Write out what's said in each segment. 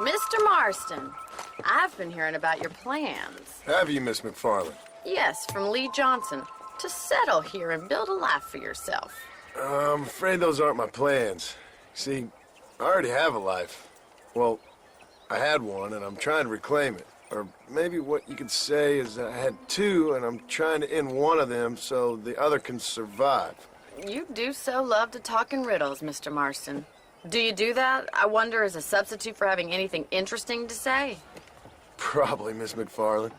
Mr. Marston, I've been hearing about your plans. Have you, Miss McFarland? Yes, from Lee Johnson, to settle here and build a life for yourself. I'm afraid those aren't my plans. See, I already have a life. Well, I had one, and I'm trying to reclaim it. Or maybe what you could say is I had two, and I'm trying to end one of them so the other can survive. You do so love to talk in riddles, Mr. Marston. Do you do that, I wonder, as a substitute for having anything interesting to say? Probably, Miss McFarland.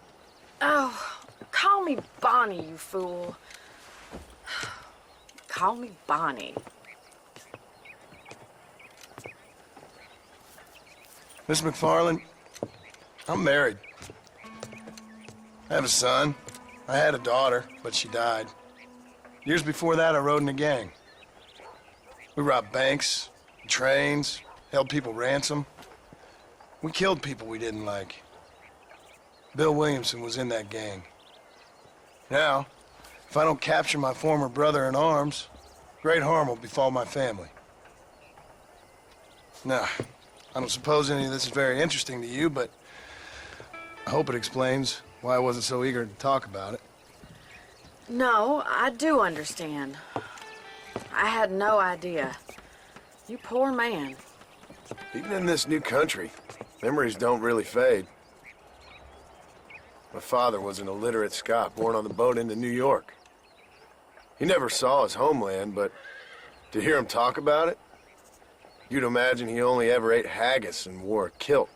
Oh, call me Bonnie, you fool. Call me Bonnie. Miss McFarland, I'm married. I have a son. I had a daughter, but she died. Years before that, I rode in a gang. We robbed banks, trains, held people ransom. We killed people we didn't like. Bill Williamson was in that gang. Now, if I don't capture my former brother in arms, great harm will befall my family. Now, I don't suppose any of this is very interesting to you, but I hope it explains why I wasn't so eager to talk about it. No, I do understand. I had no idea. You poor man. Even in this new country, memories don't really fade. My father was an illiterate Scot born on the boat into New York. He never saw his homeland, but to hear him talk about it, you'd imagine he only ever ate haggis and wore a kilt.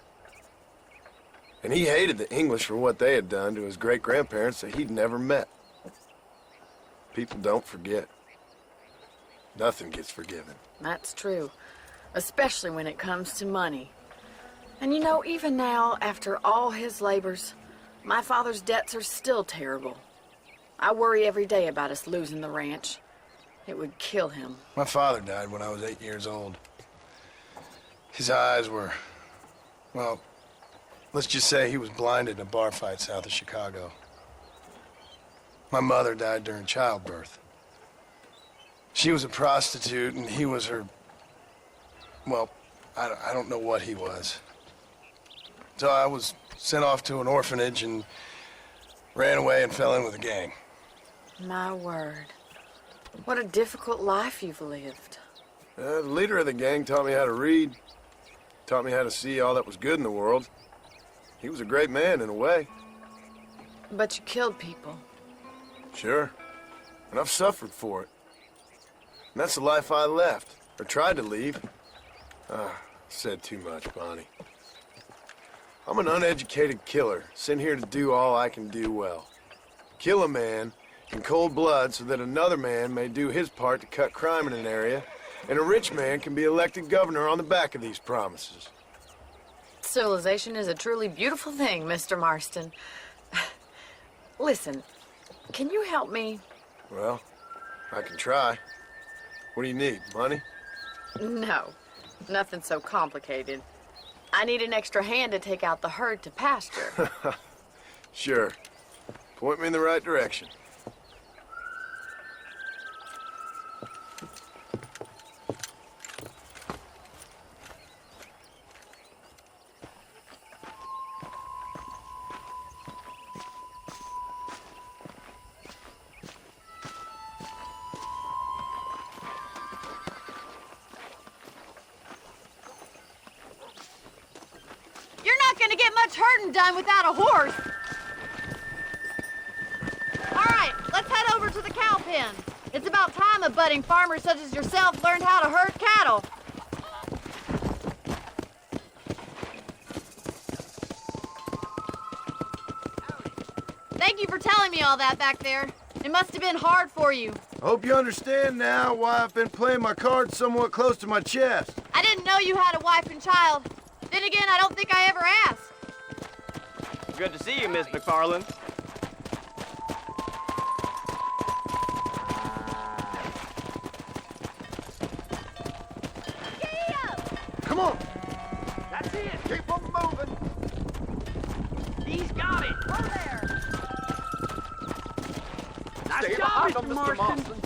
And he hated the English for what they had done to his great-grandparents that he'd never met. People don't forget. Nothing gets forgiven. That's true, especially when it comes to money. And you know, even now, after all his labors, my father's debts are still terrible. I worry every day about us losing the ranch. It would kill him. My father died when I was 8 years old. His eyes were, well, let's just say he was blinded in a bar fight south of Chicago. My mother died during childbirth. She was a prostitute, and he was her, well, I don't know what he was. So I was sent off to an orphanage and ran away and fell in with a gang. My word. What a difficult life you've lived. The leader of the gang taught me how to read, taught me how to see all that was good in the world. He was a great man in a way. But you killed people. Sure. And I've suffered for it. And that's the life I left, or tried to leave. Said too much, Bonnie. I'm an uneducated killer, sent here to do all I can do well. Kill a man in cold blood so that another man may do his part to cut crime in an area, and a rich man can be elected governor on the back of these promises. Civilization is a truly beautiful thing, Mr. Marston. Listen, can you help me? Well, I can try. What do you need, money? No, nothing so complicated. I need an extra hand to take out the herd to pasture. Sure. Point me in the right direction. Herding done without a horse. All right, let's head over to the cow pen. It's about time a budding farmer such as yourself learned how to herd cattle. Thank you for telling me all that back there. It must have been hard for you. I hope you understand now why I've been playing my cards somewhat close to my chest. I didn't know you had a wife and child. Then again, I don't think I ever asked. Good to see you, Miss McFarland. Come on! That's it! Keep them moving! He's got it! Whoa there! Nice job, Mr. Marston.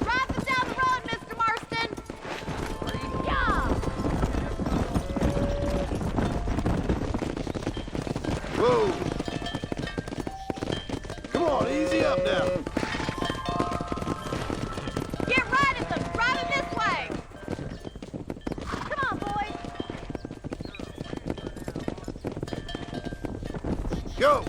Drive them down the road, Mr. Marston! Yeah! Go!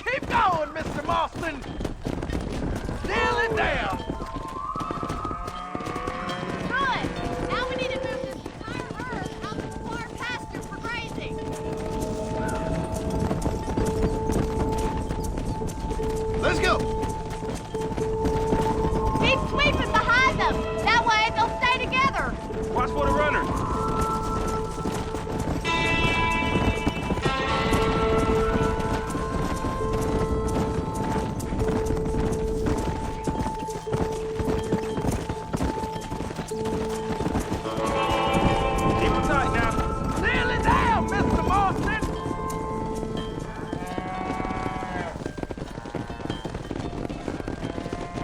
Keep going, Mr. Marston! Nail it down! Good! Now we need to move this entire herd out to the far pasture for grazing. Let's go! Keep sweeping behind them! That way they'll stay together! Watch for the runners! Keep it tight now. Nail it down, Mr. Marston!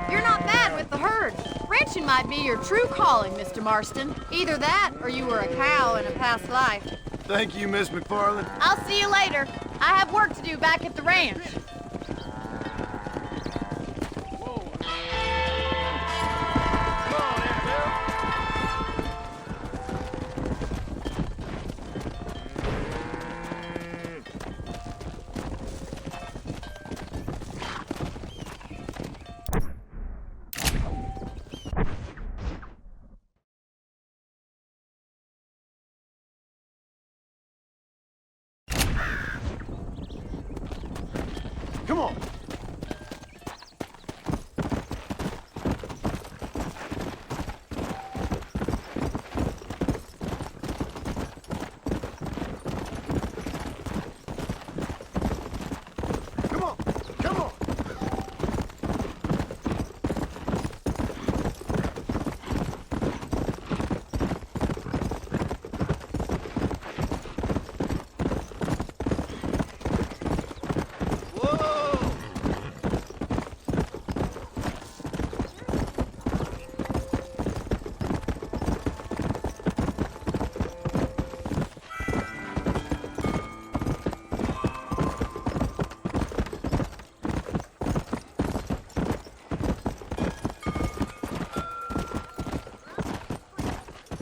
You're not bad with the herd. Ranching might be your true calling, Mr. Marston. Either that, or you were a cow in a past life. Thank you, Miss McFarland. I'll see you later. I have work to do back at the ranch. Come on, Annabelle. Come on. Come on. Come on. Whoa!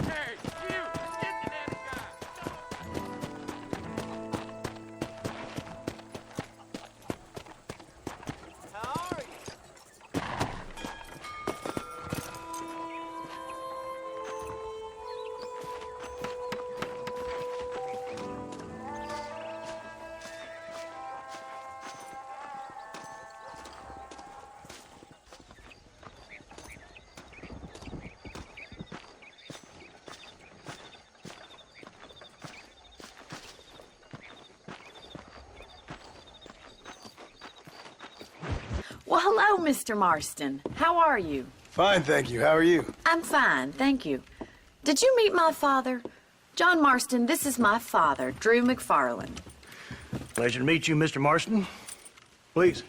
Hey, you! Get the damn guy! How are you? Well, hello, Mr. Marston. How are you? Fine, thank you. How are you? I'm fine, thank you. Did you meet my father? John Marston, this is my father, Drew McFarland. Pleasure to meet you, Mr. Marston. Please.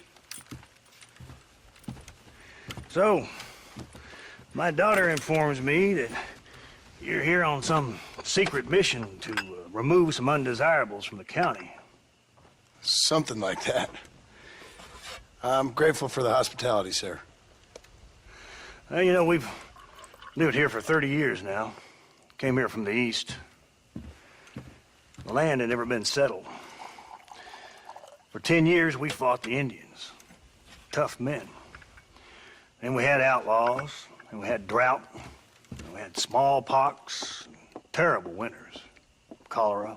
So, my daughter informs me that you're here on some secret mission to remove some undesirables from the county. Something like that. I'm grateful for the hospitality, sir. Well, you know, we've lived here for 30 years now. Came here from the east. The land had never been settled. For 10 years, we fought the Indians. Tough men. Then we had outlaws, and we had drought, and we had smallpox, terrible winters, cholera.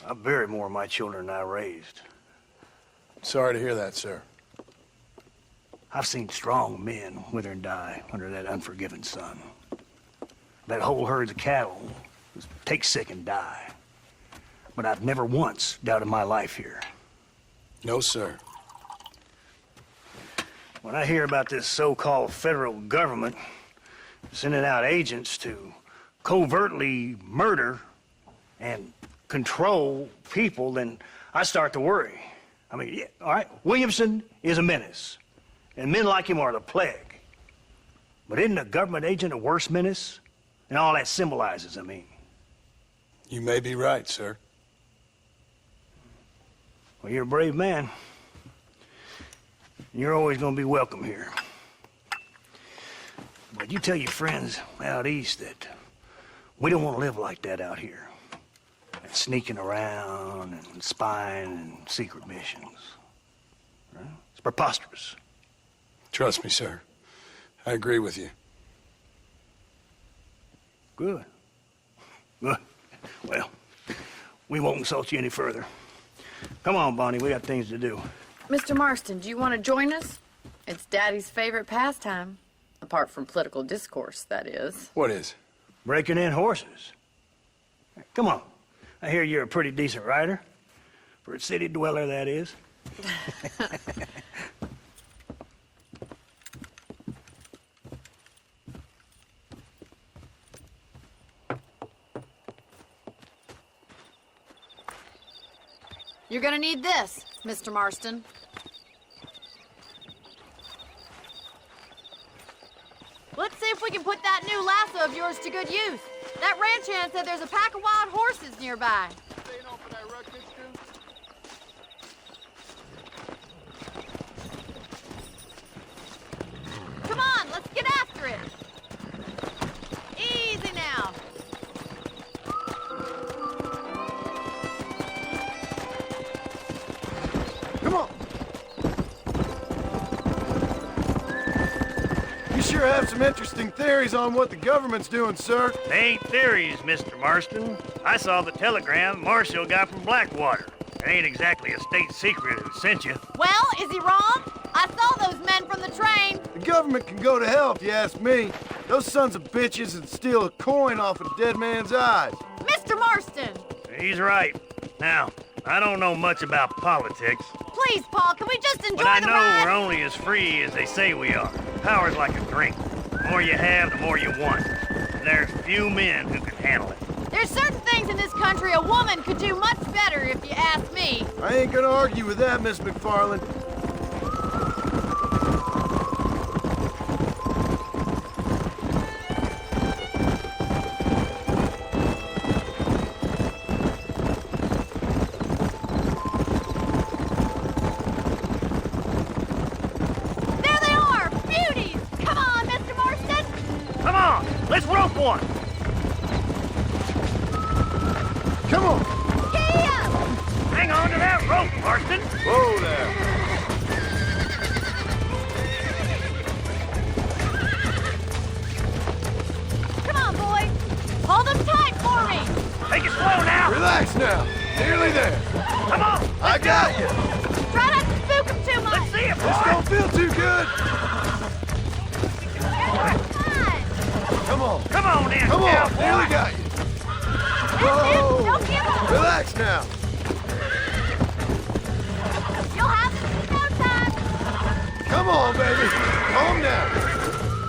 I buried more of my children than I raised. Sorry to hear that, sir. I've seen strong men wither and die under that unforgiving sun. That whole herds of cattle just take sick and die. But I've never once doubted my life here. No, sir. When I hear about this so-called federal government sending out agents to covertly murder and control people, then I start to worry. I mean, yeah, all right, Williamson is a menace, and men like him are the plague. But isn't a government agent a worse menace? And all that symbolizes, I mean. You may be right, sir. Well, you're a brave man. You're always gonna be welcome here. But you tell your friends out east that we don't want to live like that out here. Sneaking around and spying and secret missions. Right? It's preposterous. Trust me, sir. I agree with you. Good. Good. Well, we won't insult you any further. Come on, Bonnie, we got things to do. Mr. Marston, do you want to join us? It's Daddy's favorite pastime. Apart from political discourse, that is. What is? Breaking in horses. Come on. I hear you're a pretty decent rider. For a city dweller, that is. You're gonna need this, Mr. Marston. Let's see if we can put that new lasso of yours to good use. That ranch hand said there's a pack of wild horses nearby. Come on, let's get after it. Easy now. Come on. You sure have some interesting theories on what the government's doing, sir. They ain't theories, Mr. Marston. I saw the telegram Marshall got from Blackwater. It ain't exactly a state secret who sent you. Well, is he wrong? I saw those men from the train. The government can go to hell if you ask me. Those sons of bitches would steal a coin off a dead man's eyes. Mr. Marston! He's right. Now, I don't know much about politics, Please, Paul, can we just enjoy but I the know ride? we're only as free as they say we are. Power's like a drink. The more you have, the more you want. And there's few men who can handle it. There's certain things in this country a woman could do much better, if you ask me. I ain't gonna argue with that, Miss McFarland. There they are! Beauties! Come on, Mr. Marston! Come on, let's rope one. Come on! Giddy up! Hang on to that rope, Marston. Whoa there! Come on, boys! Hold them tight for me! Take it slow now. Relax now. Nearly there. Come on. I got you. Try not to spook them too much! Let's see it, This boy. don't feel too good. Come Come on. Come on in, Come on. cowboy. Nearly got you. on! Don't give up! Relax now. You'll have this in no time! Come on, baby. Calm down.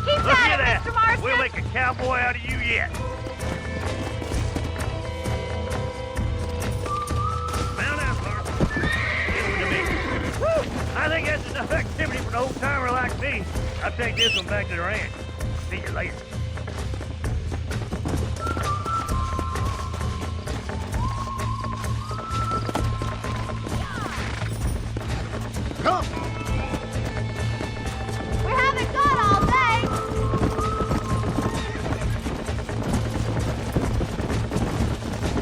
Keep Look at at it, that. Mr. Marston! We'll make a cowboy out of you yet. Mount up, Marston. Listen to me. Whew. I think that's enough activity for an old-timer like me. I'll take this one back to the ranch. See you later. Come. We haven't got all day!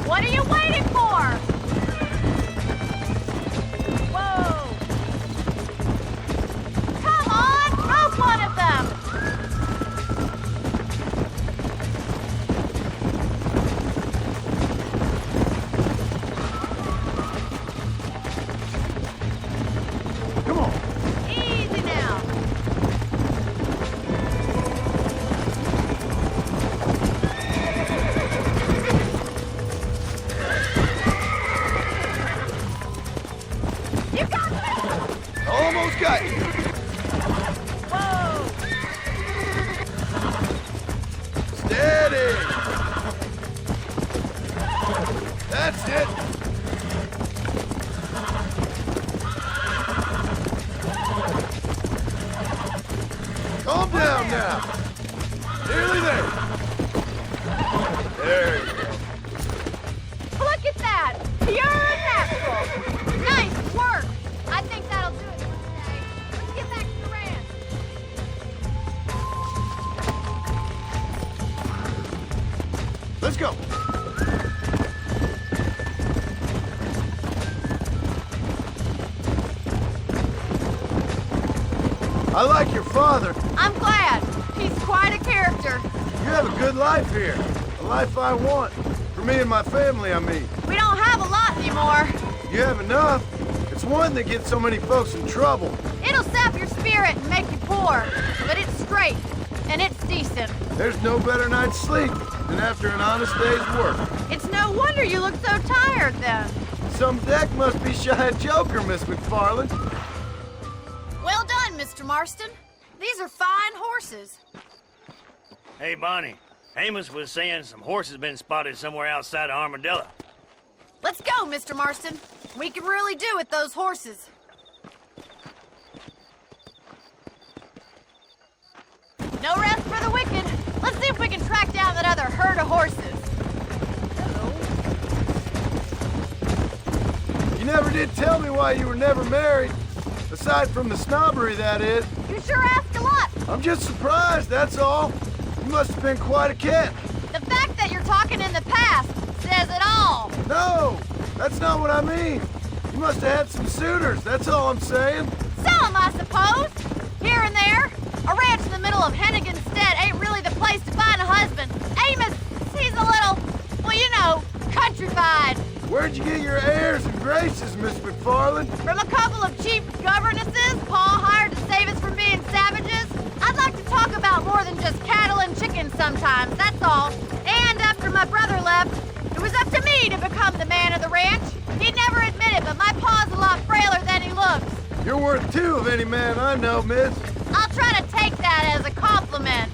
What are you waiting for? Whoa! Come on, rope one of them! Come on. Easy now. You got this! Almost got you. Whoa! down now. Nearly there. There you go. Look at that! Pure natural! Nice work! I think that'll do it for today. Let's get back to the ranch. Let's go. I like your father. I'm glad. He's quite a character. You have a good life here. A life I want. For me and my family, I mean. We don't have a lot anymore. You have enough. It's one that gets so many folks in trouble. It'll sap your spirit and make you poor. But it's straight. And it's decent. There's no better night's sleep than after an honest day's work. It's no wonder you look so tired then. Some deck must be shy of Joker, Miss McFarland. Well done, Mr. Marston. These are fine horses. Hey, Bonnie. Amos was saying some horses been spotted somewhere outside of Armadillo. Let's go, Mr. Marston. We can really do with those horses. No rest for the wicked. Let's see if we can track down that other herd of horses. You never did tell me why you were never married. Aside from the snobbery, that is. You sure ask a lot. I'm just surprised, that's all. You must have been quite a cat. The fact that you're talking in the past says it all. No, that's not what I mean. You must have had some suitors, that's all I'm saying. Some, I suppose. Here and there. A ranch in the middle of Hennigan's Stead ain't really the place to find a husband. Amos, he's a little, well, you know, countrified. Where'd you get your airs and graces, Miss McFarland? From a couple of cheap governesses Pa hired to save us from being savages. I'd like to talk about more than just cattle and chickens sometimes, that's all. And after my brother left, it was up to me to become the man of the ranch. He'd never admit it, but my pa's a lot frailer than he looks. You're worth two of any man I know, miss. I'll try to take that as a compliment.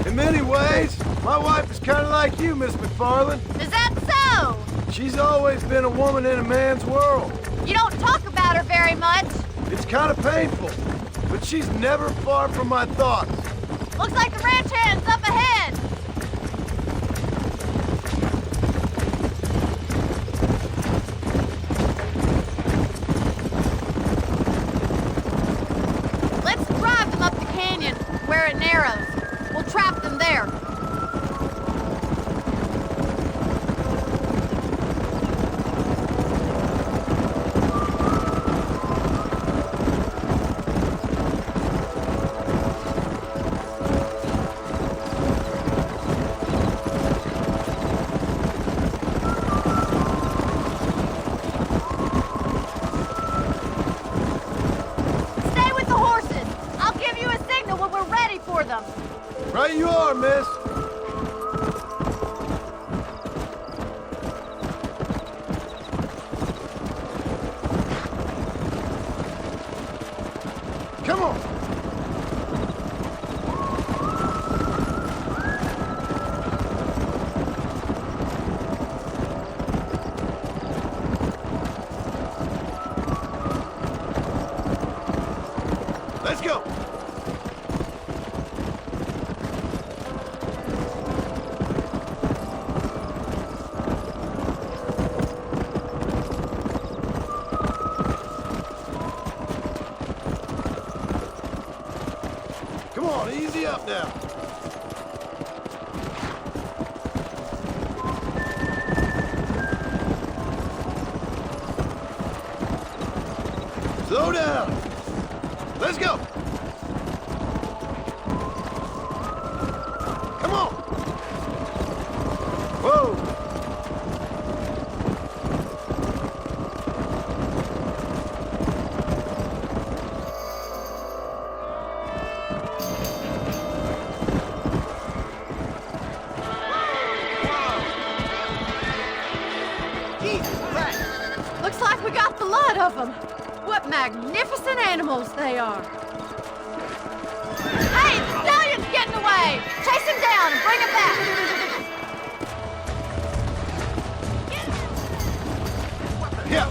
In many ways, my wife is kind of like you, Miss McFarland. Is that so? She's always been a woman in a man's world. You don't talk about her very much. It's kind of painful, but she's never far from my thoughts. Looks like the ranch hand's up ahead. Let's drive them up the canyon, where it narrows. We'll trap them there. Stay with the horses. I'll give you a signal when we're ready for them. Right you are, miss. Come on. Let's go. Come on, easy up now. Slow down. Let's go. Come on. Whoa. Looks like we got the lot of them. What magnificent animals they are. Hey, the stallion's getting away. Chase him down and bring him back. Yeah.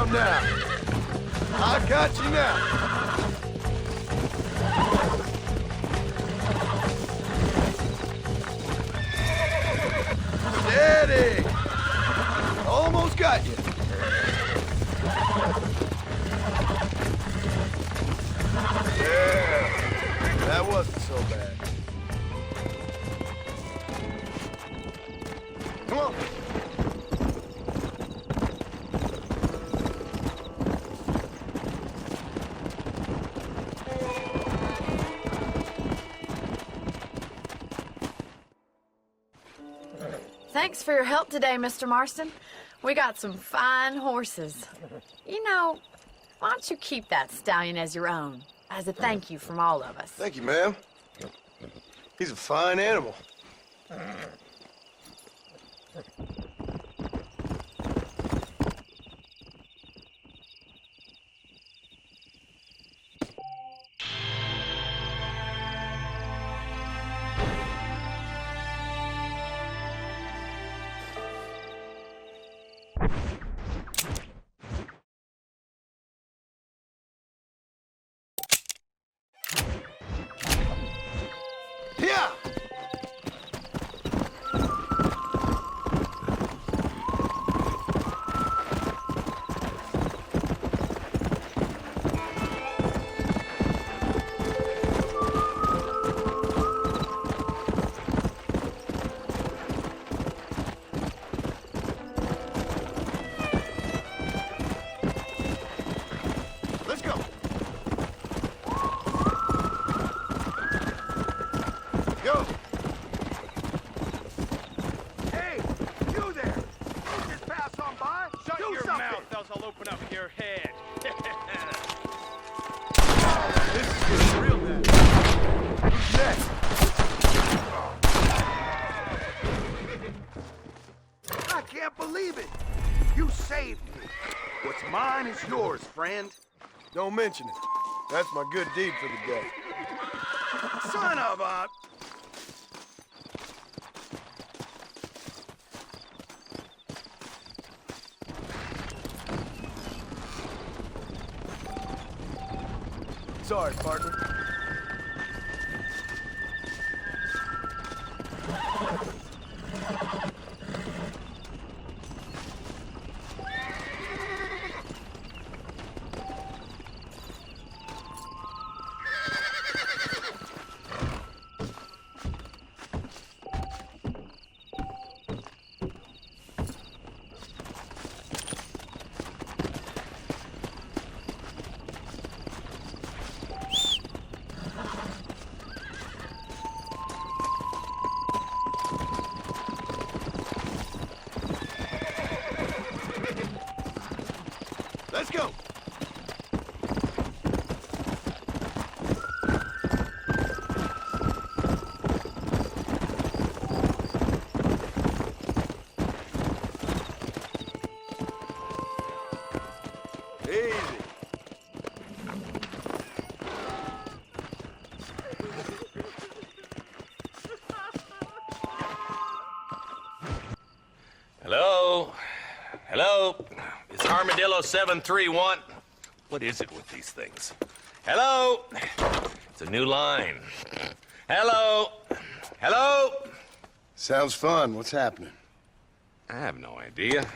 Calm down. I got you now. Steady. Almost got you. Yeah. That wasn't so bad. Come on. Thanks for your help today, Mr. Marston. We got some fine horses. You know, why don't you keep that stallion as your own, as a thank you from all of us? Thank you, ma'am. He's a fine animal. Yeah! Let's go. Go. Hey, you there! You just pass on by? Shut Do your something. mouth, else I'll open up your head. This is getting real bad. Who's next? I can't believe it. You saved me. What's mine is yours, friend. Don't mention it. That's my good deed for the day. Son of a... Sorry, partner. Let's go. Easy. Hello? Hello? It's Armadillo 731. What is it with these things? Hello? It's a new line. Hello? Hello? Sounds fun. What's happening? I have no idea.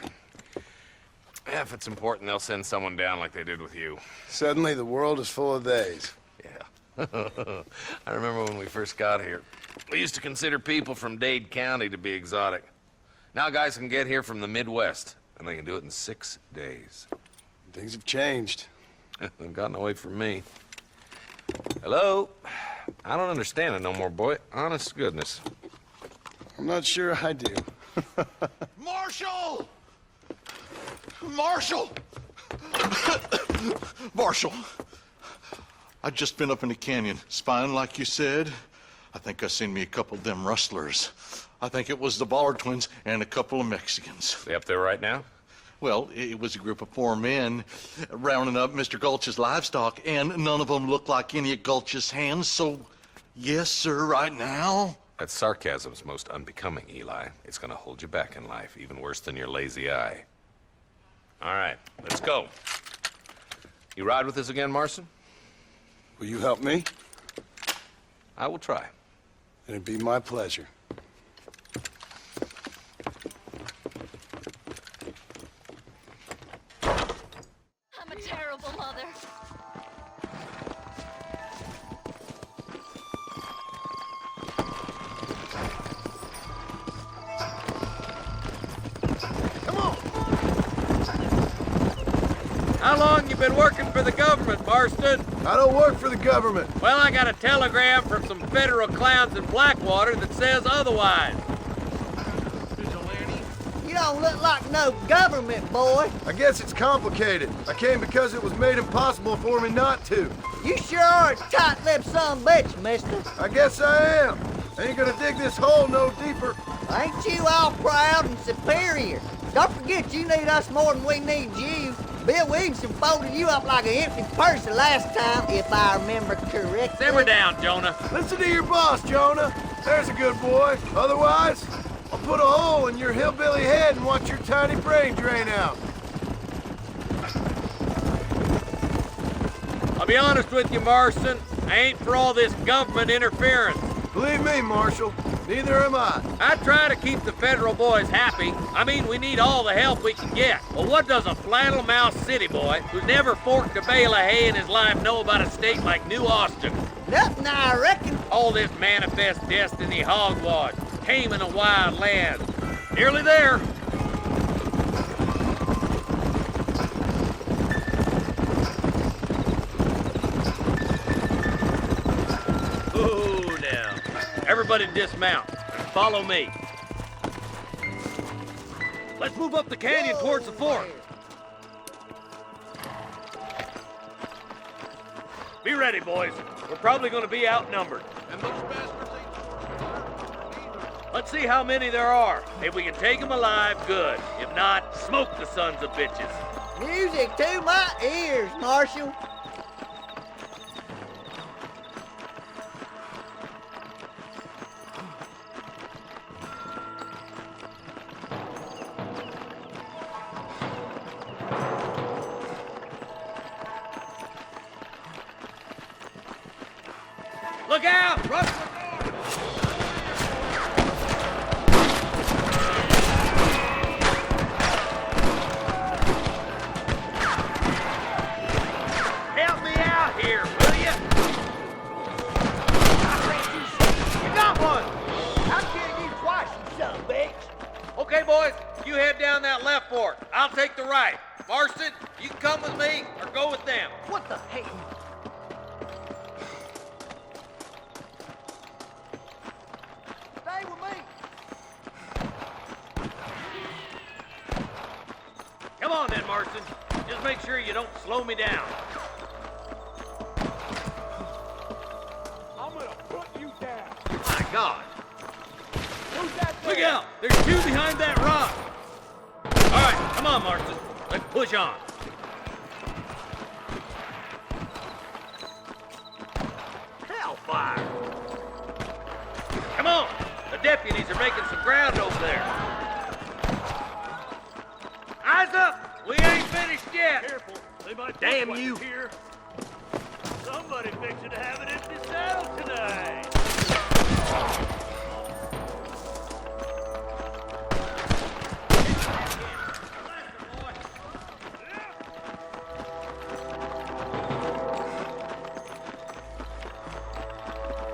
If it's important, they'll send someone down like they did with you. Suddenly, the world is full of days. Yeah. I remember when we first got here. We used to consider people from Dade County to be exotic. Now guys can get here from the Midwest, and they can do it in 6 days. Things have changed. They've gotten away from me. Hello? I don't understand it no more, boy. Honest to goodness. I'm not sure I do. Marshall! Marshall! Marshall! I'd just been up in the canyon, spying like you said. I think I seen me a couple of them rustlers. I think it was the Ballard twins and a couple of Mexicans. They up there right now? Well, it was a group of poor men rounding up Mr. Gulch's livestock, and none of them looked like any of Gulch's hands, so yes, sir, right now. That sarcasm's most unbecoming, Eli. It's gonna hold you back in life, even worse than your lazy eye. All right, let's go. You ride with us again, Marston? Will you help me? I will try. It'd be my pleasure. I'm a terrible mother. How long you been working for the government, Marston? I don't work for the government. Well, I got a telegram from some federal clowns in Blackwater that says otherwise. You don't look like no government boy. I guess it's complicated. I came because it was made impossible for me not to. You sure are a tight-lipped son of a bitch, mister. I guess I am. I ain't gonna dig this hole no deeper. Ain't you all proud and superior? Don't forget you need us more than we need you. Bill Williamson folded you up like an empty purse the last time, if I remember correctly. Simmer down, Jonah. Listen to your boss, Jonah. There's a good boy. Otherwise, I'll put a hole in your hillbilly head and watch your tiny brain drain out. I'll be honest with you, Marston. I ain't for all this government interference. Believe me, Marshal, neither am I. I try to keep the federal boys happy. I mean, we need all the help we can get. Well, what does a flannel-mouthed city boy who's never forked a bale of hay in his life know about a state like New Austin? Nothing, I reckon. All this manifest destiny hogwash, taming a wild land. Nearly there. Ooh, now. Everybody dismount. Follow me. Let's move up the canyon towards the fort. Be ready, boys. We're probably going to be outnumbered. Let's see how many there are. If we can take them alive, good. If not, smoke the sons of bitches. Music to my ears, Marshal. Look out! Rush the door! Help me out here, will you? You got one. I'm killing you twice, you son of a bitch. Okay, boys, you head down that left fork. I'll take the right. Marston, you can come with me or go with them. What the hell? Stay with me. Come on then, Marston. Just make sure you don't slow me down. I'm gonna put you down. My God. Who's that Look there? out! There's two behind that rock! All right, come on, Marston. Let's push on. Hellfire! Come on! The deputies are making some ground over there. Eyes up! We ain't finished yet! Careful. They might Damn put you. Here. Somebody fixing to have an empty saddle tonight.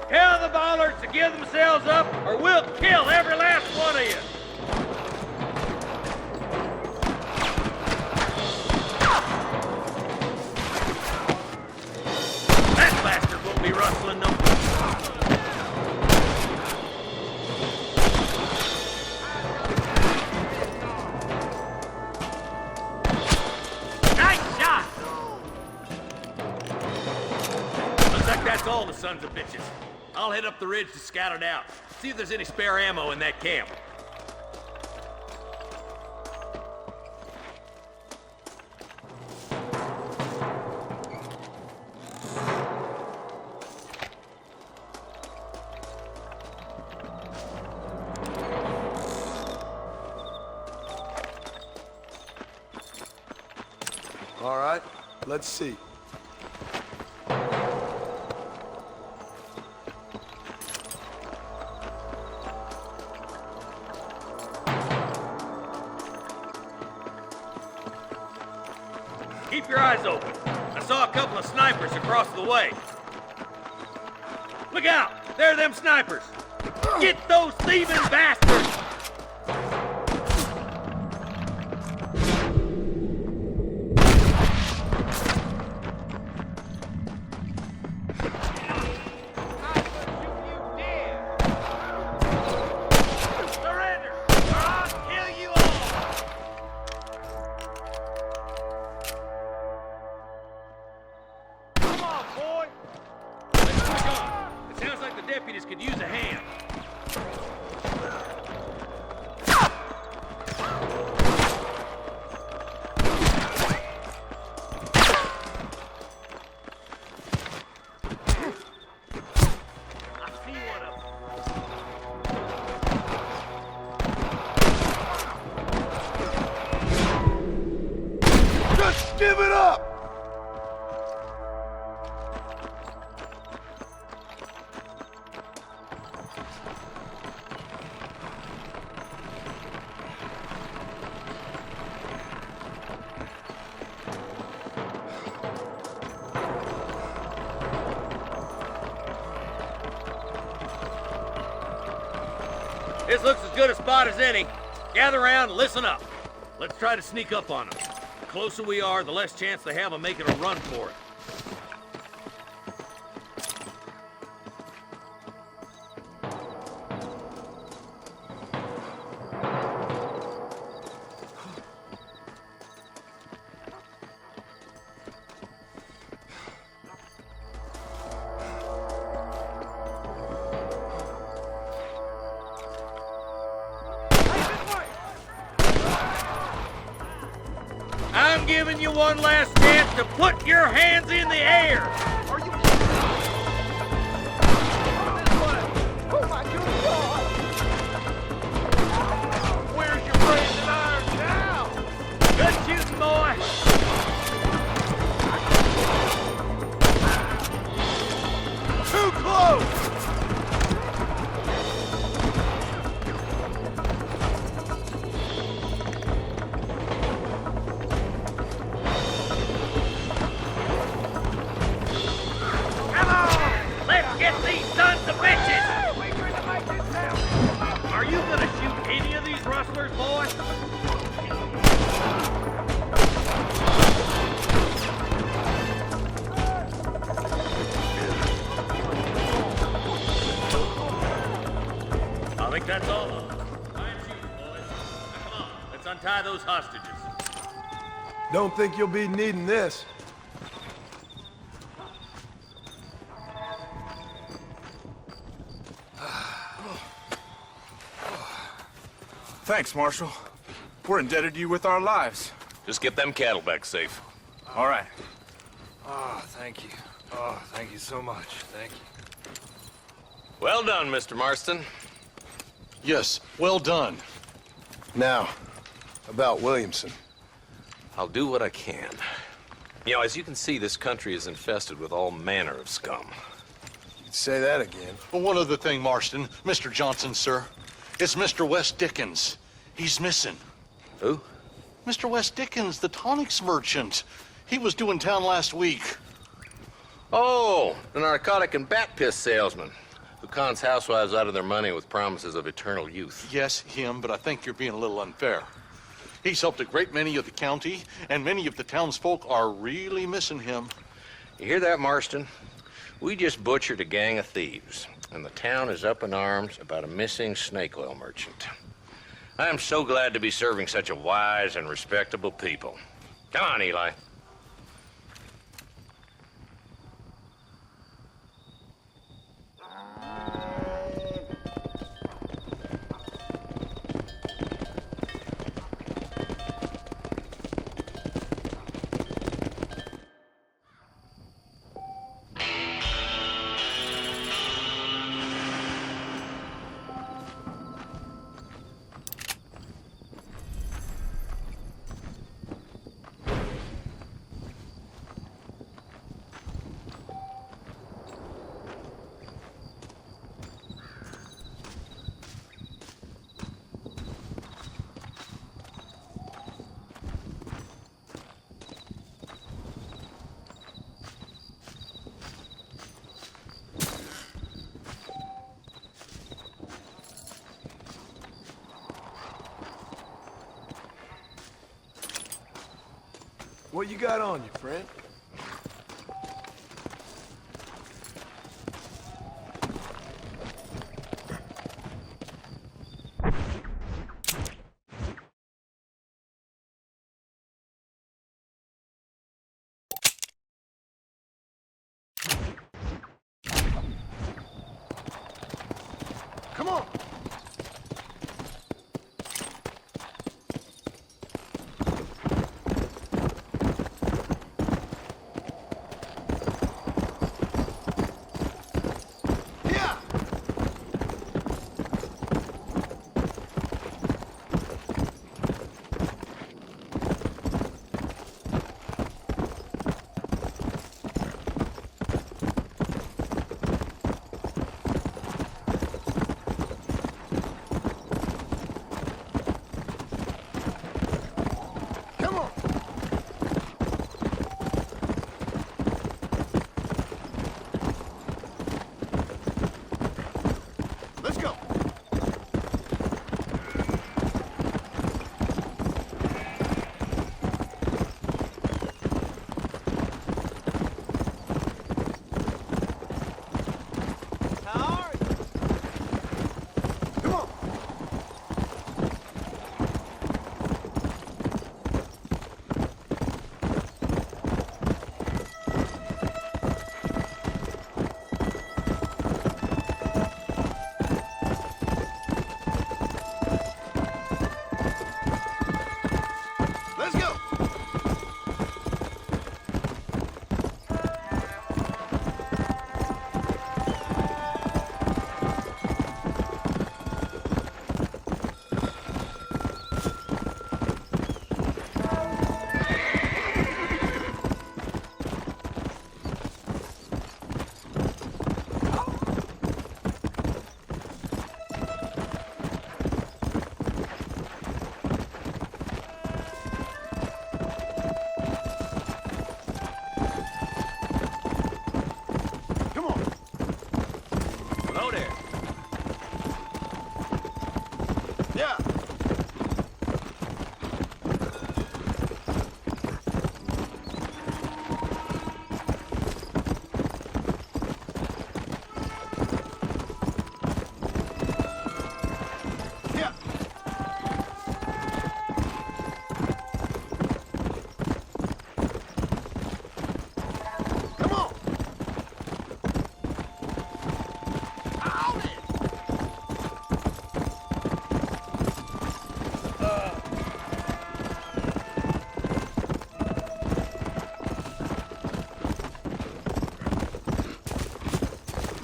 Tell the bollards to give themselves up, or we'll kill every last one of you! That bastard won't be rustling no more. Nice shot! Looks like that's all the sons of bitches. I'll head up the ridge to scout it out. See if there's any spare ammo in that camp. All right, let's see. Keep your eyes open. I saw a couple of snipers across the way. Look out! There are them snipers! Get those thieving bastards! Surrender, or I'll kill you all! Come on, boy! Let's push on. It sounds like the deputies could use a hand. I see one of them. Just give it up! This looks as good a spot as any. Gather around and listen up. Let's try to sneak up on them. The closer we are, the less chance they have of making a run for it. I'm giving you one last chance to put your hands in the air. Are you... Oh my good God! Where's your brazen iron now? Good shooting, boy. Too close! Come on, let's get these sons of bitches. Are you gonna shoot any of these rustlers, boy? I think that's all of them. Fine shooting, boys. Now, come on, let's untie those hostages. Don't think you'll be needing this. Thanks, Marshal. We're indebted to you with our lives. Just get them cattle back safe. All right. Oh, thank you. Oh, thank you so much. Thank you. Well done, Mr. Marston. Yes, well done. Now, about Williamson. I'll do what I can. You know, as you can see, this country is infested with all manner of scum. You'd say that again. But one other thing, Marston. Mr. Johnson, sir. It's Mr. Wes Dickens. He's missing. Who? Mr. Wes Dickens, the tonics merchant. He was due in town last week. Oh, the narcotic and bat piss salesman who cons housewives out of their money with promises of eternal youth. Yes, him, but I think you're being a little unfair. He's helped a great many of the county, and many of the townsfolk are really missing him. You hear that, Marston? We just butchered a gang of thieves, and the town is up in arms about a missing snake oil merchant. I am so glad to be serving such a wise and respectable people. Come on, Eli. What you got on you, friend? Come on!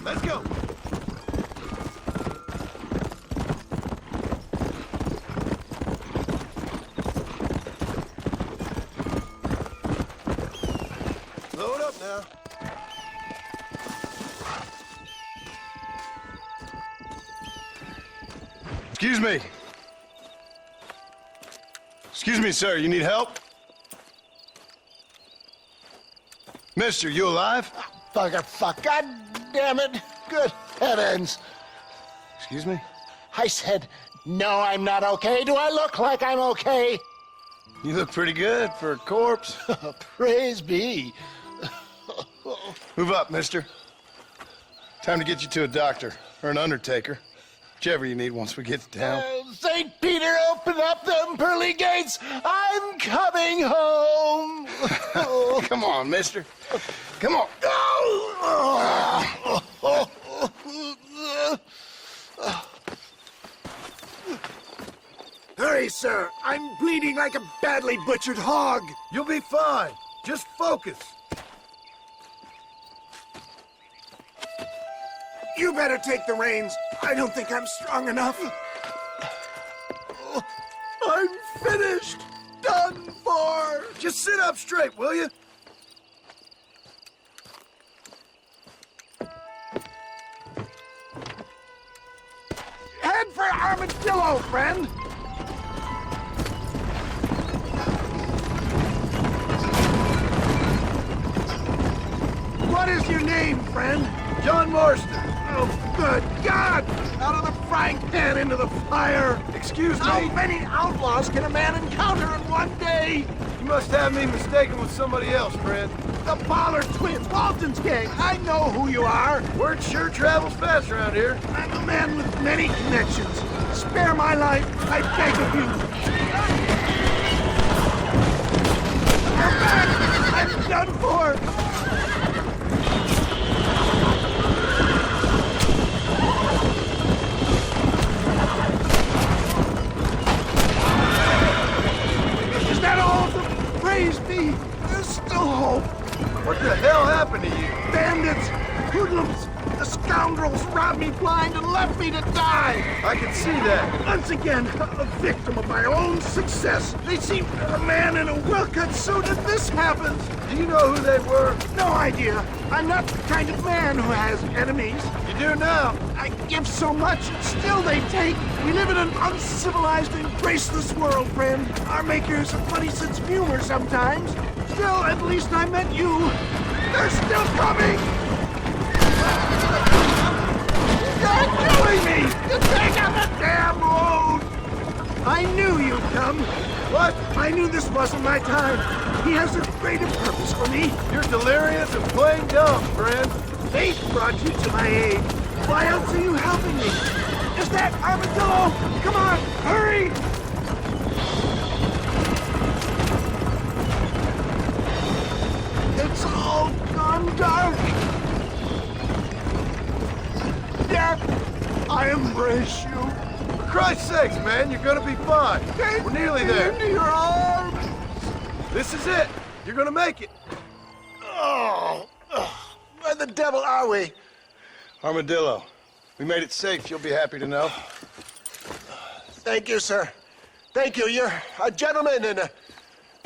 Let's go. Load up now. Excuse me. Excuse me, sir. You need help? Mister, you alive? Fuck. God damn it. Good heavens. Excuse me? I said, no, I'm not okay. Do I look like I'm okay? You look pretty good for a corpse. Praise be. Move up, mister. Time to get you to a doctor or an undertaker. Whichever you need once we get down. St. Peter, open up them pearly gates. I'm coming home. Come on, mister. Come on. Hurry, sir. I'm bleeding like a badly butchered hog. You'll be fine. Just focus. You better take the reins. I don't think I'm strong enough. I'm finished. Done for. Just sit up straight, will you? Head for Armadillo, friend. What is your name, friend? John Marston. Oh, good God! Out of the frying pan into the fire! Excuse me? How many outlaws can a man encounter in one day? You must have me mistaken with somebody else, friend. The Pollard twins, Walton's gang. I know who you are. Word sure travels fast around here. I'm a man with many connections. Spare my life, I beg of you. You're back! I'm done for! Is that all of them? Praise be! There's still hope. What the hell happened to you? Bandits! Hoodlums! The scoundrels robbed me blind and left me to die! I can see that. Once again, a victim of my own success. They seem a man in a well-cut suit and this happens. Do you know who they were? No idea. I'm not the kind of man who has enemies. You do now. I give so much and still they take. We live in an uncivilized and graceless world, friend. Our makers have funny sense of humor sometimes. Still, at least I met you. They're still coming! You're killing me! You take out the damn road! I knew you'd come. What? I knew this wasn't my time. He has a greater purpose for me. You're delirious and plain dumb, friend. Fate brought you to my aid. Why else are you helping me? Is that Armadillo? Come on, hurry! It's all gone dark. Death, I embrace you. For Christ's sakes, man, you're gonna be fine. We're nearly there. Into your arms. This is it. You're gonna make it. Oh, where the devil are we? Armadillo, we made it safe. You'll be happy to know. Thank you, sir. Thank you. You're a gentleman and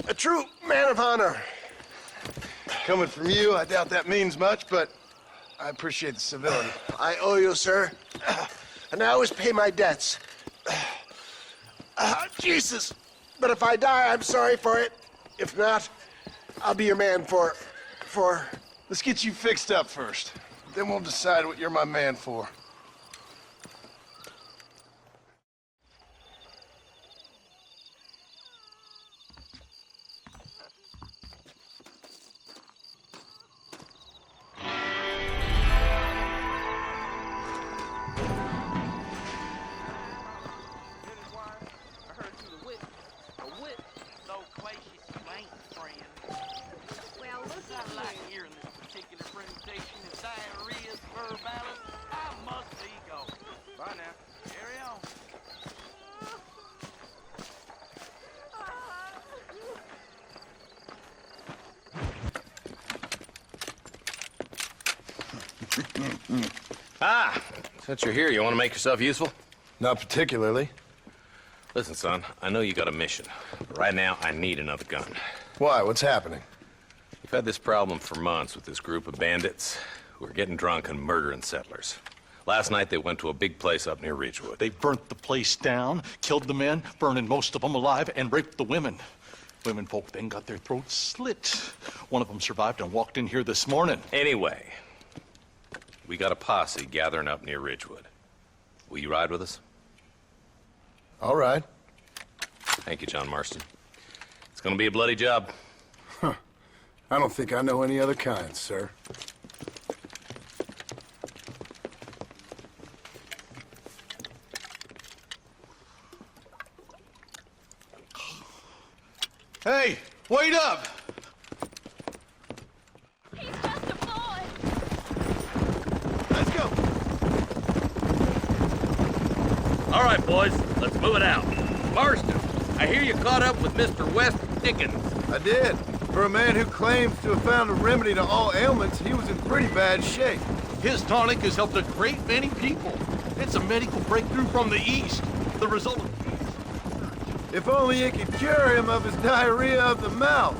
a true man of honor. Coming from you, I doubt that means much, but I appreciate the civility. I owe you, sir. And I always pay my debts. Jesus. But if I die, I'm sorry for it. If not, I'll be your man for... Let's get you fixed up first. Then we'll decide what you're my man for. Since you're here, you want to make yourself useful? Not particularly. Listen, son, I know you got a mission. But right now, I need another gun. Why? What's happening? We've had this problem for months with this group of bandits who are getting drunk and murdering settlers. Last night, they went to a big place up near Ridgewood. They burnt the place down, killed the men, burning most of them alive, and raped the women. Women folk then got their throats slit. One of them survived and walked in here this morning. Anyway, we got a posse gathering up near Ridgewood. Will you ride with us? All right. Thank you, John Marston. It's gonna be a bloody job. Huh. I don't think I know any other kind, sir. Hey, wait up! He's just a boy. Let's go. All right, boys, let's move it out. Marston, I hear you caught up with Mr. West Dickens. I did. For a man who claims to have found a remedy to all ailments, he was in pretty bad shape. His tonic has helped a great many people. It's a medical breakthrough from the East. The result of... If only it could cure him of his diarrhea of the mouth.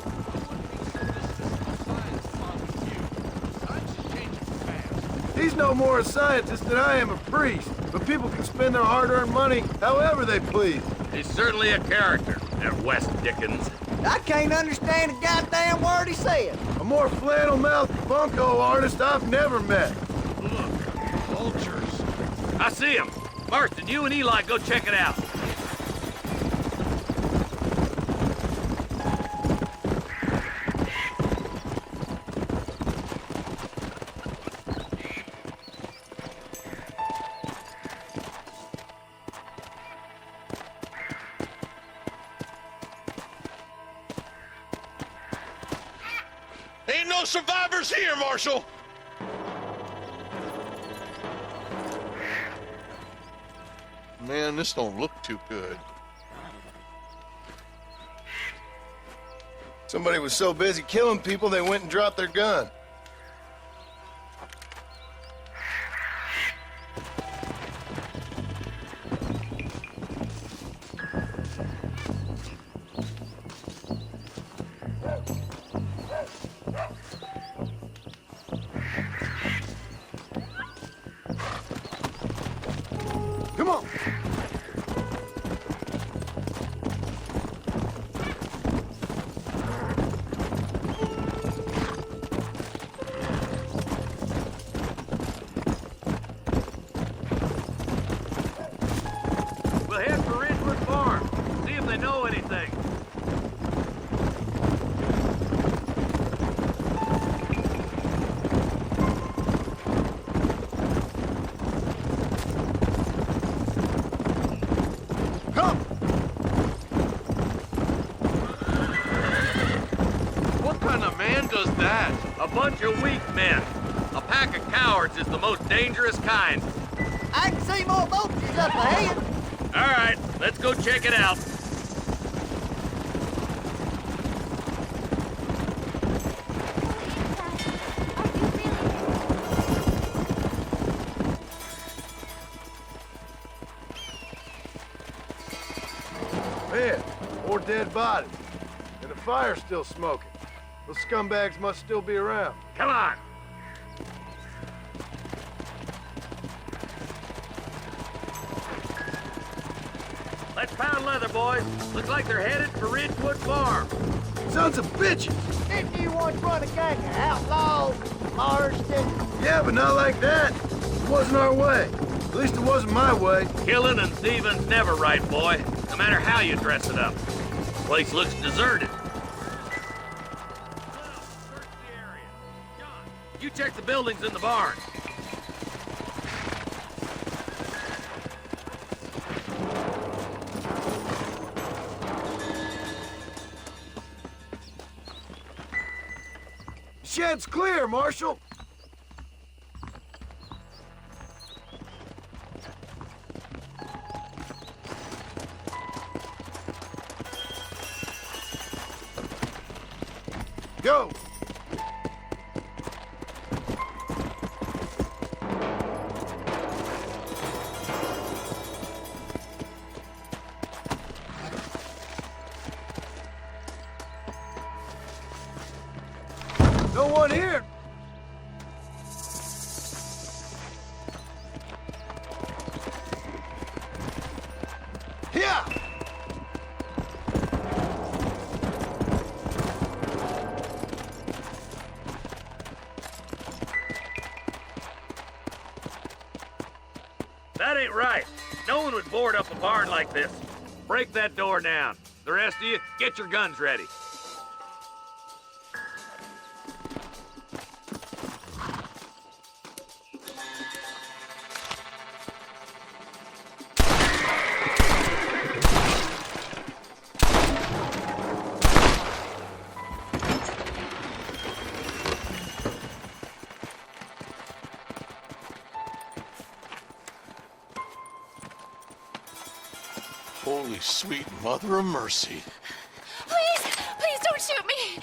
He's no more a scientist than I am a priest, but people can spend their hard-earned money however they please. He's certainly a character, that West Dickens. I can't understand a goddamn word he said. A more flannel-mouthed bunco artist I've never met. Look, vultures. I see him. Marston, you and Eli go check it out. Ain't no survivors here, Marshal! Man, this don't look too good. Somebody was so busy killing people, they went and dropped their gun. Come on. We'll head for Ridgewood Farm. See if they know anything. Come! What kind of man does that? A bunch of weak men. A pack of cowards is the most dangerous kind. I can see more vultures up ahead. All right, let's go check it out. Man, more dead bodies. And the fire's still smoking. Those scumbags must still be around. Come on. Let's pound leather, boys. Looks like they're headed for Ridgewood Farm. Sons of bitches! Didn't you once run a gang of outlaws, Marston? Yeah, but not like that. It wasn't our way. At least it wasn't my way. Killing and thieving's never right, boy. No matter how you dress it up. Place looks deserted. Search the area. John, you check the buildings in the barn. Shed's clear, Marshal. Go! No one here! Yeah! That ain't right. No one would board up a barn like this. Break that door down. The rest of you, get your guns ready. Holy sweet mother of mercy. Please, please don't shoot me.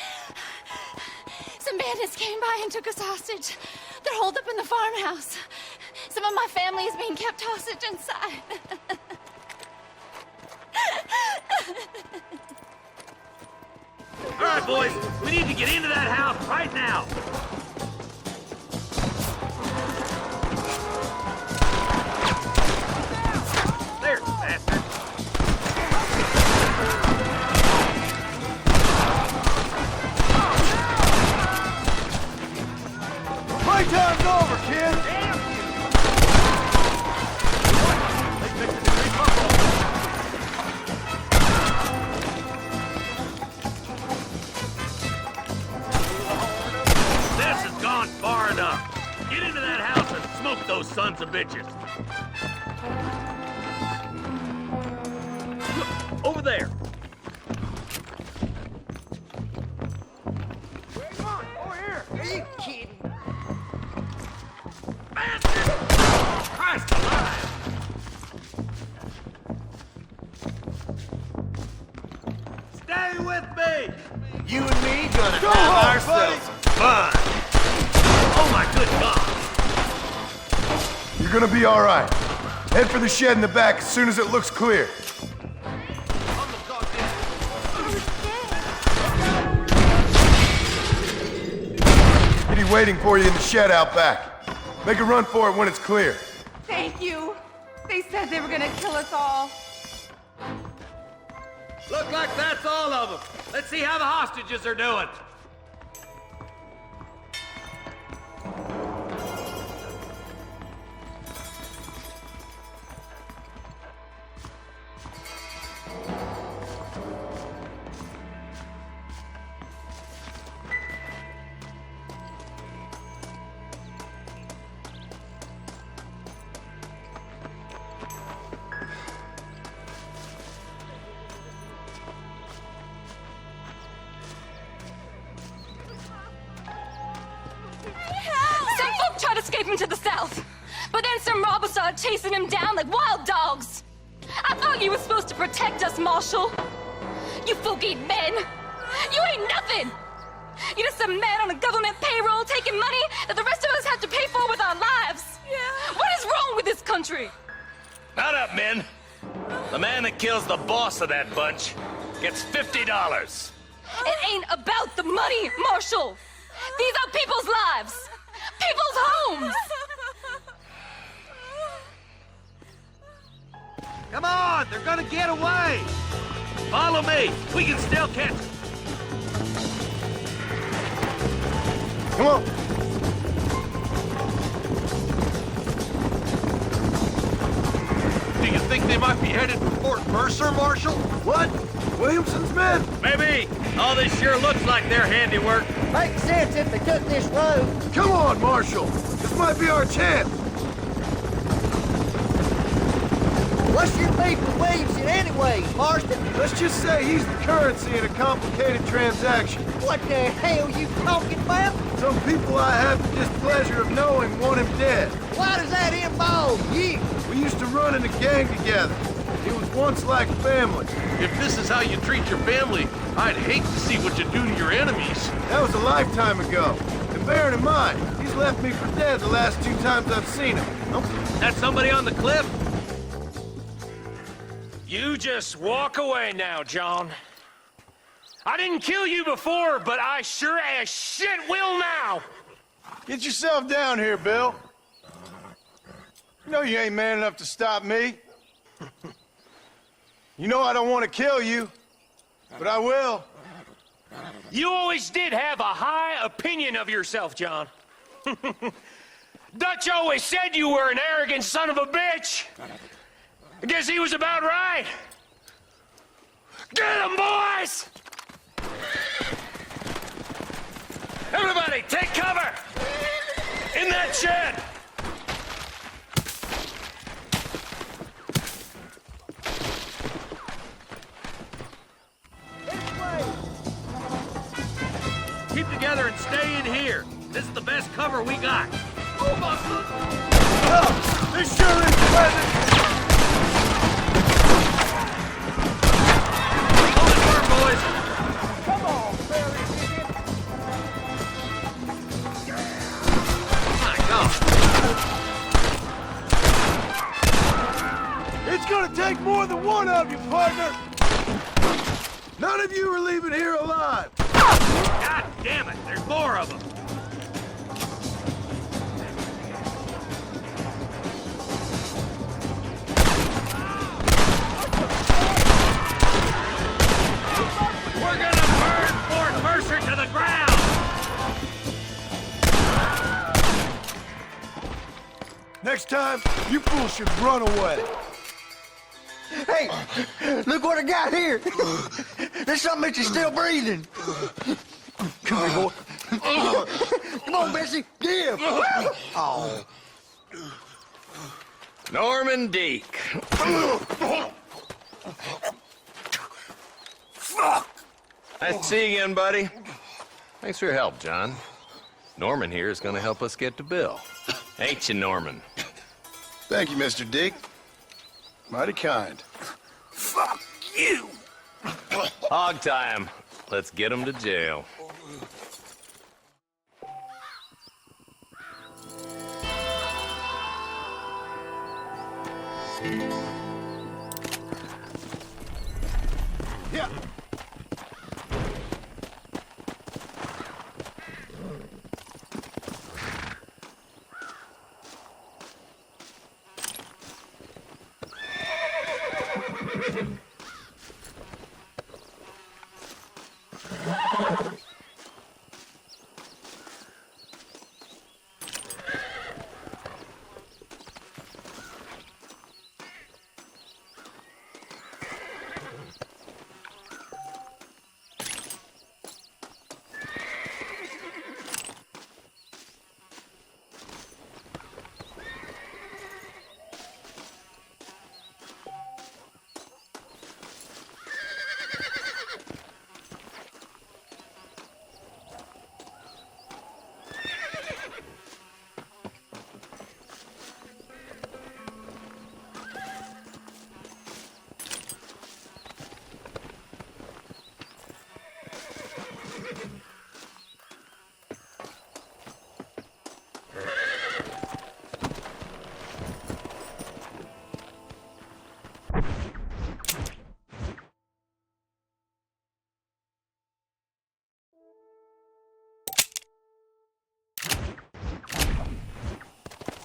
Some bandits came by and took us hostage. They're holed up in the farmhouse. Some of my family is being kept hostage inside. All right, boys, we need to get into that house right now. There, bastard. Playtime's over, kid! those sons of bitches. Look, over there. Where you going? Over here. Are you kidding? Christ alive! Stay with me! You and me gonna have ourselves some fun. Oh my good God! You're gonna be all right. Head for the shed in the back as soon as it looks clear. Kitty waiting for you in the shed out back. Make a run for it when it's clear. Thank you. They said they were gonna kill us all. Look like that's all of them. Let's see how the hostages are doing. Some folk tried to escape him to the south, but then some robbers started chasing him down like wild dogs. I thought you were supposed to protect us, Marshal. You folk ain't men. You ain't nothing. You're just a man on a government payroll taking money that the rest of us have to pay for with our lives. Yeah. What is wrong with this country? Not up, men. The man that kills the boss of that bunch gets $50. It ain't about the money, Marshal. These are people's lives. People's homes. Come on, they're gonna get away. Follow me. We can still catch them. Come on. Do you think they might be headed for Fort Mercer, Marshal? What? Williamson's men? Maybe. All this sure looks like their handiwork. Makes sense if they took this road. Come on, Marshal. This might be our chance. What's your beef with Williamson anyways, Marston? Let's just say he's the currency in a complicated transaction. What the hell you talking about? Some people I have the displeasure of knowing want him dead. Why does that involve you? We used to run in a gang together. It was once like family. If this is how you treat your family, I'd hate to see what you do to your enemies. That was a lifetime ago. And bearing in mind, he's left me for dead the last 2 times I've seen him. That's somebody on the cliff? You just walk away now, John. I didn't kill you before, but I sure as shit will now. Get yourself down here, Bill. You know you ain't man enough to stop me. You know I don't want to kill you, but I will. You always did have a high opinion of yourself, John. Dutch always said you were an arrogant son of a bitch. I guess he was about right. Get him, boys! Everybody, take cover! In that shed! Keep together and stay in here. This is the best cover we got. Oh, this sure is pleasant. Hold it firm, boys. Come on, Barry. My God. It's gonna take more than one of you, partner. None of you are leaving here alive. God damn it, there's more of them. We're gonna burn Fort Mercer to the ground! Next time, you fools should run away. Hey, look what I got here. There's something that you're still breathing. Come here, boy. Come on, Bessie, give. Oh. Norman Deek. Fuck! Nice to see you again, buddy. Thanks for your help, John. Norman here is gonna help us get to Bill. Ain't you, Norman? Thank you, Mr. Dick. Mighty kind. Fuck you! Hog time. Let's get him to jail. Yeah.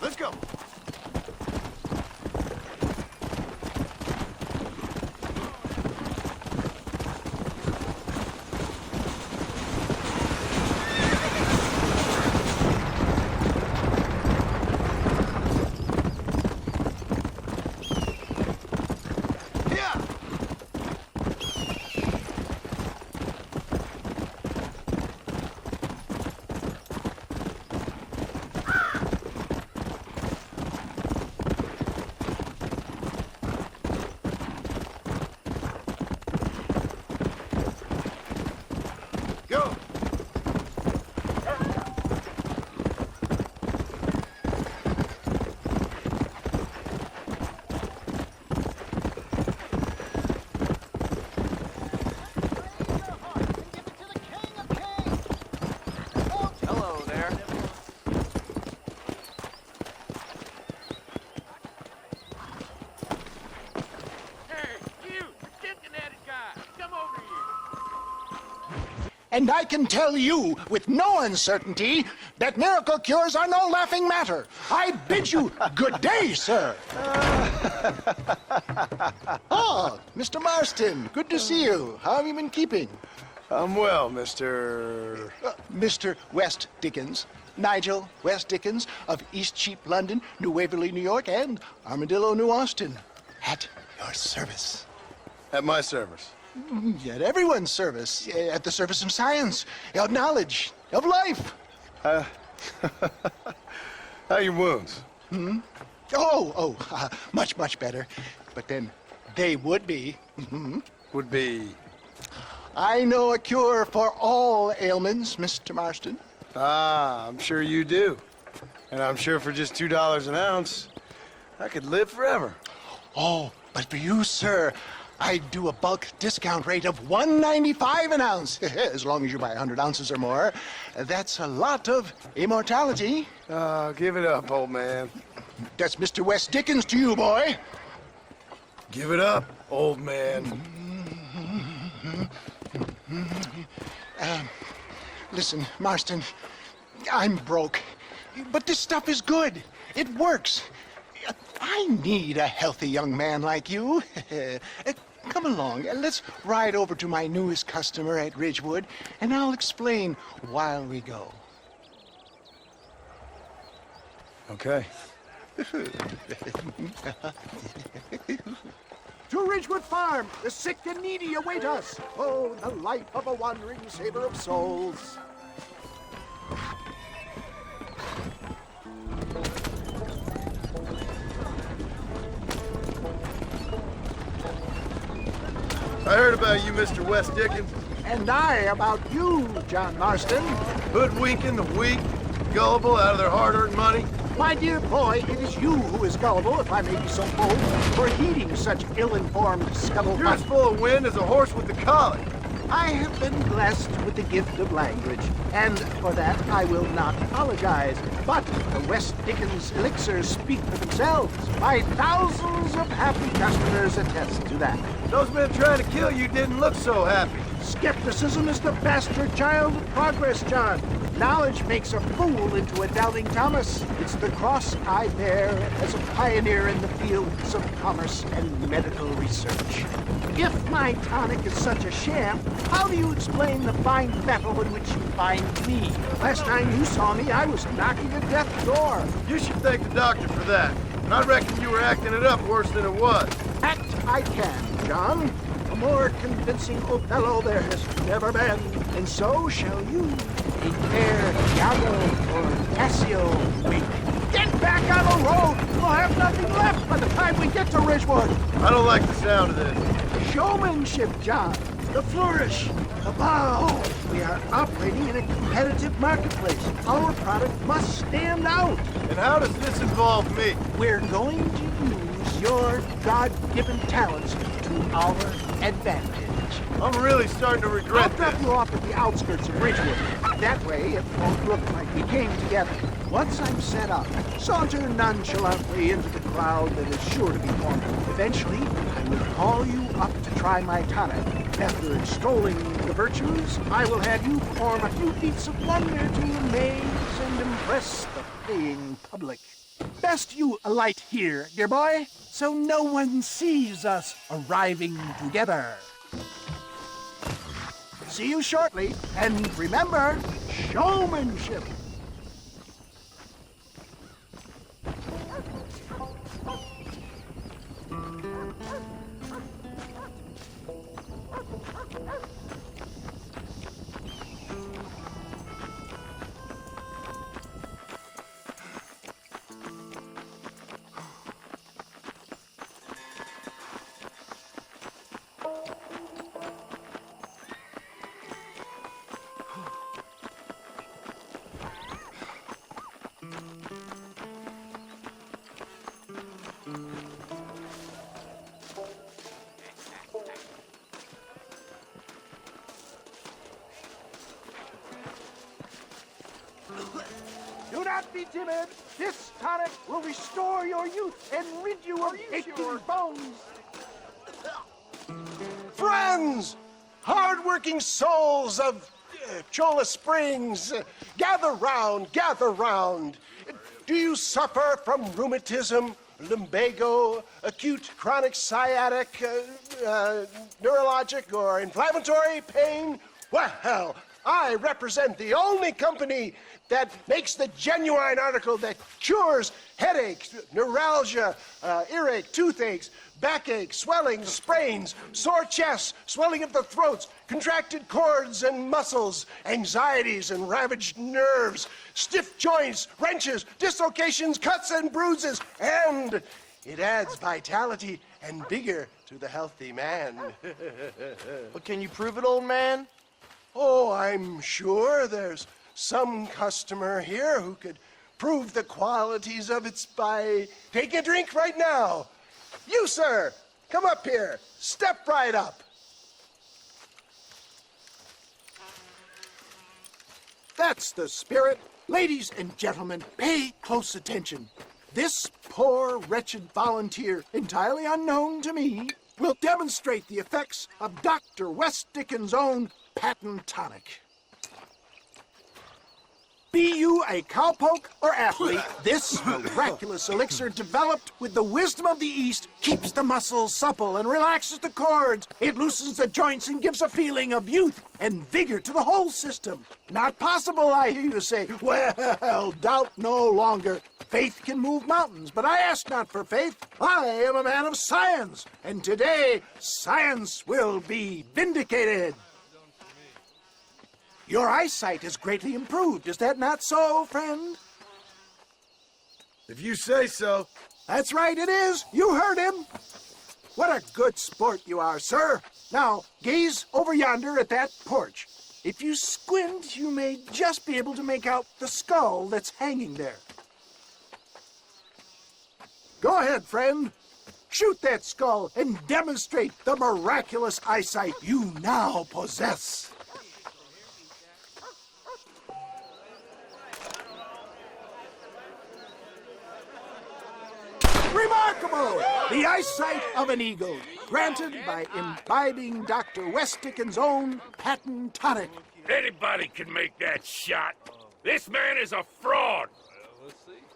Let's go. Go! Hello there. Hey, you, the Cincinnati guy, come over here. And I can tell you with no uncertainty that miracle cures are no laughing matter. I bid you good day, sir. Oh, Mr. Marston, good to see you. How have you been keeping? I'm well, Mr. Mr. West Dickens, Nigel West Dickens of East Cheap, London, New Waverly, New York, and Armadillo, New Austin. At your service. At my service. At everyone's service. At the service of science, of knowledge, of life. How are your wounds? Much, much better. But then they would be. Would be... I know a cure for all ailments, Mr. Marston. Ah, I'm sure you do. And I'm sure for just $2 an ounce, I could live forever. Oh, but for you, sir, I'd do a bulk discount rate of $1.95 an ounce, as long as you buy 100 ounces or more. That's a lot of immortality. Give it up, old man. That's Mr. West Dickens to you, boy. Give it up, old man. Listen, Marston, I'm broke, but this stuff is good. It works. I need a healthy young man like you. Come along, let's ride over to my newest customer at Ridgewood, and I'll explain while we go. Okay. To Ridgewood Farm, the sick and needy await us. Oh, the life of a wandering saver of souls. I heard about you, Mr. West Dickens. And I about you, John Marston. Hoodwinking the weak, gullible out of their hard-earned money. My dear boy, it is you who is gullible, if I may be so bold, for heeding such ill-informed scuttlebutt. You're as full of wind as a horse with the colic. I have been blessed with the gift of language, and for that I will not apologize. But the West Dickens elixirs speak for themselves. My thousands of happy customers attest to that. Those men trying to kill you didn't look so happy. Skepticism is the bastard child of progress, John. Knowledge makes a fool into a doubting Thomas. It's the cross I bear as a pioneer in the fields of commerce and medical research. If my tonic is such a sham, how do you explain the fine battle in which you find me? Last time you saw me, I was knocking at death's door. You should thank the doctor for that. And I reckon you were acting it up worse than it was. Act I can, John. A more convincing Othello there has never been. And so shall you. A fair Iago or Cassio wink. Get back on the road! We'll have nothing left by the time we get to Ridgewood. I don't like the sound of this. Showmanship, John. The flourish. The bow. We are operating in a competitive marketplace. Our product must stand out. And how does this involve me? We're going to use your God-given talents to our advantage. I'm really starting to regret I'll drop you off at the outskirts of Ridgewood. That way, it won't look like we came together. Once I'm set up, saunter nonchalantly into the crowd that is sure to be forming. Eventually, I will call you up to try my tonic. After extolling the virtues, I will have you perform a few feats of wonder to amaze and impress the paying public. Best you alight here, dear boy, so no one sees us arriving together. See you shortly, and remember, showmanship. Do not be timid. This tonic will restore your youth and rid you of aching bones. Friends, hard-working souls of Cholla Springs, gather round, gather round. Do you suffer from rheumatism, lumbago, acute chronic sciatic, neurologic, or inflammatory pain? Well, I represent the only company that makes the genuine article that cures headaches, neuralgia, earache, toothaches, backache, swelling, sprains, sore chests, swelling of the throats, contracted cords and muscles, anxieties and ravaged nerves, stiff joints, wrenches, dislocations, cuts and bruises, and it adds vitality and vigor to the healthy man. But can you prove it, old man? Oh, I'm sure there's some customer here who could prove the qualities of it by taking a drink right now. You, sir, come up here. Step right up. That's the spirit. Ladies and gentlemen, pay close attention. This poor, wretched volunteer, entirely unknown to me, will demonstrate the effects of Dr. West Dickens' own patent tonic. Be you a cowpoke or athlete, this miraculous elixir developed with the wisdom of the East keeps the muscles supple and relaxes the cords. It loosens the joints and gives a feeling of youth and vigor to the whole system. Not possible, I hear you say. Well, doubt no longer. Faith can move mountains, but I ask not for faith. I am a man of science, and today science will be vindicated. Your eyesight is greatly improved. Is that not so, friend? If you say so. That's right, it is. You heard him. What a good sport you are, sir. Now, gaze over yonder at that porch. If you squint, you may just be able to make out the skull that's hanging there. Go ahead, friend. Shoot that skull and demonstrate the miraculous eyesight you now possess. Remarkable! The eyesight of an eagle, granted by imbibing Dr. West Dickens' own patent tonic. Anybody can make that shot. This man is a fraud.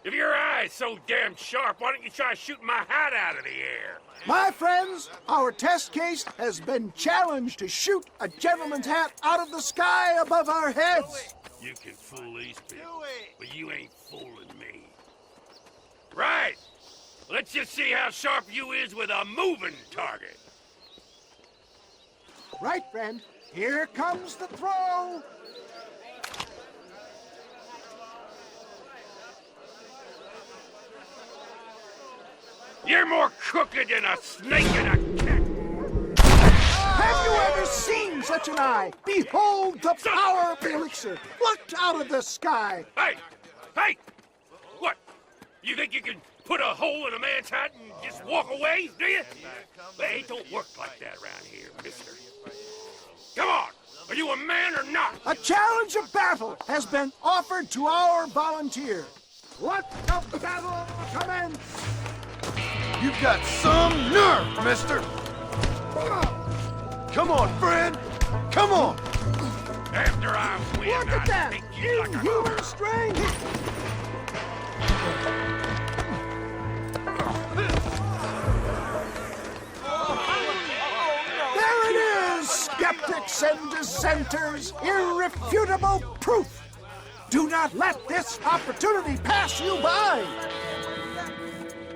If your eye's so damn sharp, why don't you try shooting my hat out of the air? My friends, our test case has been challenged to shoot a gentleman's hat out of the sky above our heads. You can fool these people, but you ain't fooling me. Right. Let's just see how sharp you is with a moving target. Right, friend. Here comes the throw. You're more crooked than a snake in a cat. Have you ever seen such an eye? Behold the power of the elixir, plucked out of the sky. Hey! Hey! What? You think you can put a hole in a man's hat and just walk away, do you? Hey, it don't work like that around here, mister. Come on! Are you a man or not? A challenge of battle has been offered to our volunteer. Let the battle commence! You've got some nerve, mister! Come on, friend! Come on! After I win, Look at that! Inhuman strength! There it is, skeptics and dissenters! Irrefutable proof! Do not let this opportunity pass you by!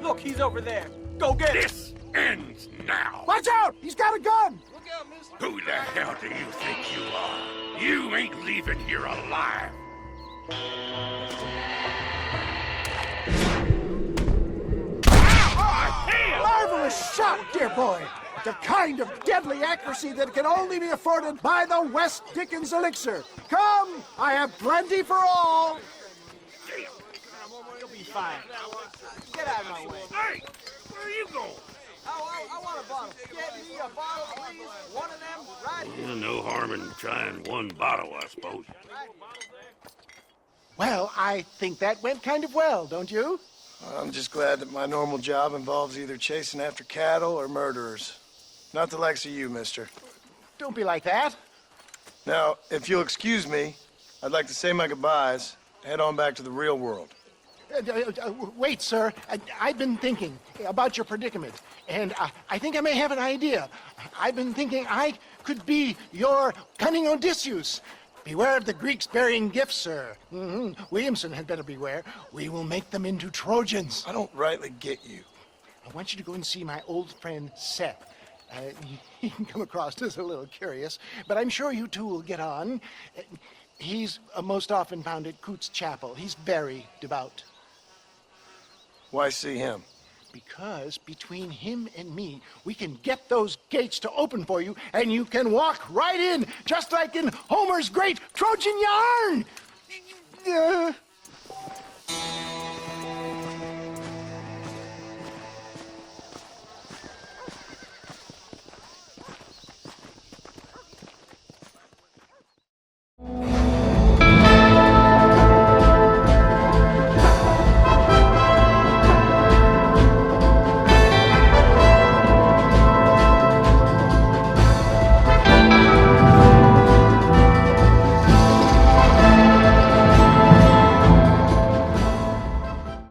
Look, he's over there. Go get him. This ends now. Watch out! He's got a gun! Look out, mister. Who the hell do you think you are? You ain't leaving here alive. Marvelous shot, dear boy! The kind of deadly accuracy that can only be afforded by the West Dickens elixir. Come, I have plenty for all. You'll be fine. Get out of my way. Hey, where are you going? I want a bottle. Get me a bottle, please. One of them right here. No harm in trying one bottle, I suppose. Well, I think that went kind of well, don't you? I'm just glad that my normal job involves either chasing after cattle or murderers. Not the likes of you, mister. Don't be like that. Now, if you'll excuse me, I'd like to say my goodbyes, head on back to the real world. Wait, sir. I've been thinking about your predicament, and I think I may have an idea. I've been thinking I could be your cunning Odysseus. Beware of the Greeks burying gifts, sir. Williamson had better beware. We will make them into Trojans. I don't rightly get you. I want you to go and see my old friend Seth. He can come across as a little curious, but I'm sure you two will get on. He's most often found at Coots Chapel. He's very devout. Why see him? Because between him and me, we can get those gates to open for you, and you can walk right in, just like in Homer's great Trojan yarn!